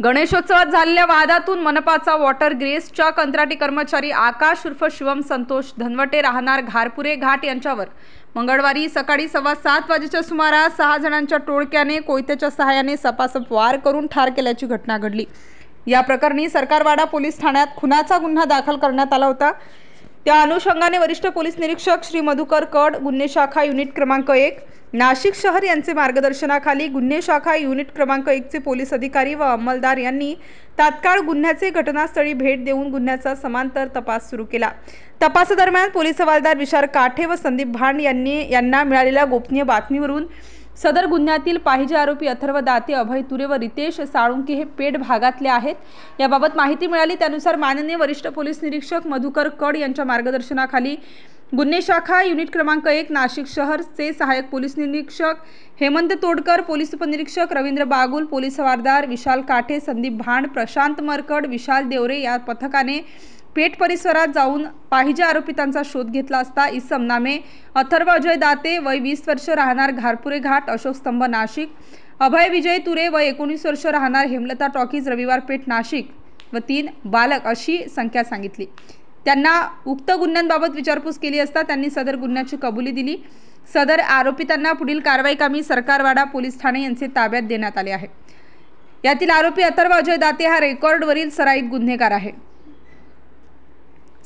गणेशोत्सवात झालेल्या वादातून मनपाचा वॉटर ग्रेसच्या कंत्राटी कर्मचारी आकाश उर्फ शिवम संतोष धनवटे राहणार घारपुरे घाट यांच्यावर मंगळवारी सकाळी 7:15 वाजेच्या सुमारास 6 जणांच्या टोळक्याने कोयत्याच्या सहाय्याने सपासप वार करून ठार केल्याची घटना घडली। या प्रकरणी सरकारवाडा पोलीस ठाण्यात खुनाचा गुन्हा दाखल करण्यात आला होता। त्या अनुषंगाने वरिष्ठ पोलीस निरीक्षक श्री मधुकर कड, गुन्हे शाखा युनिट क्रमांक 1 नाशिक शहर यांचे मार्गदर्शनाखाली गुन्हे शाखा युनिट क्रमांक 1 चे पोलीस अधिकारी व अंमलदार यांनी तात्काळ गुन्ह्याचे घटनास्थळी भेट देऊन गुन्ह्याचा समांतर तपास सुरू केला। तपासादरम्यान पोलीस हवालदार विशाल काठे व संदीप भांड यांना मिळालेल्या गोपनीय बातमीवरून सदर गुन्ह्यातील पाहिजे आरोपी अथर्व दाते, अभय तुरे व रितेश साळुंके हे पेठ भागातले आहेत। याबाबत माहिती मिळाली त्यानुसार माननीय वरिष्ठ पोलीस निरीक्षक मधुकर कड यांच्या मार्गदर्शनाखाली गुन्हे शाखा युनिट क्रमांक 1 नाशिक शहरचे सहाय्यक पोलीस निरीक्षक हेमंत तोडकर, पोलीस उपनिरीक्षक रवींद्र बागुल, पोलीस हवालदार विशाल काठे, संदीप भांड, प्रशांत मरकड, विशाल देवरे या पथकाने पेठ परिसरात जाऊन पाहिजे आरोपितांचा शोध घेतला असता इसम नामे अथर्व अजय दाते वय 20 वर्ष राहणार घारपुरे घाट अशोक स्तंभ नाशिक, अभय विजय तुरे वय 19 वर्ष राहणार हेमलता टॉकीज रविवार पेठ नाशिक व 3 बालक अशी संख्या सांगितली। त्यांना उक्त गुन्ह्यांबाबत विचारपूस केली असता त्यांनी सदर गुन्ह्याची कबुली दिली। सदर आरोपितांना पुढील कारवाई कामी सरकारवाडा पोलीस ठाणे यांचे ताब्यात देण्यात आले आहे। यातील आरोपी अथर्व अजय दाते हा रेकॉर्डवरील सराईत गुन्हेगार आहे।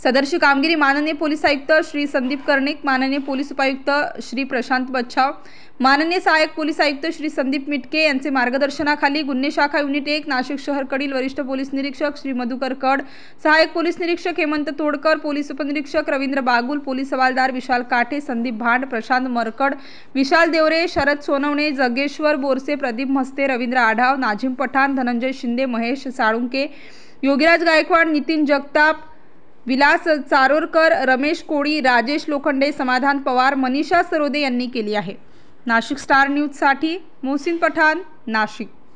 सदरची कामगिरी माननीय पोलीस आयुक्त श्री संदीप कर्णिक, माननीय पोलीस उपायुक्त श्री प्रशांत बच्छाव, माननीय सहाय्यक पोलीस आयुक्त श्री संदीप मिटके यांचे मार्गदर्शनाखाली गुन्हे शाखा युनिट 1 नाशिक शहरकडील वरिष्ठ पोलीस निरीक्षक श्री मधुकर कड, सहाय्यक पोलीस निरीक्षक हेमंत तोडकर, पोलीस उपनिरीक्षक रवींद्र बागुल, पोलीस हवालदार विशाल काठे, संदीप भांड, प्रशांत मरकड, विशाल देवरे, शरद सोनवणे, जगेश्वर बोरसे, प्रदीप मस्ते, रवींद्र आढाव, नाझिम पठाण, धनंजय शिंदे, महेश साळुंके, योगीराज गायकवाड, नितीन जगताप, विलास चारोरकर, रमेश कोळी, राजेश लोखंडे, समाधान पवार, मनीषा सरोदे यांनी केली आहे। नाशिक स्टार न्यूज साठी मोहसिन पठाण, नाशिक।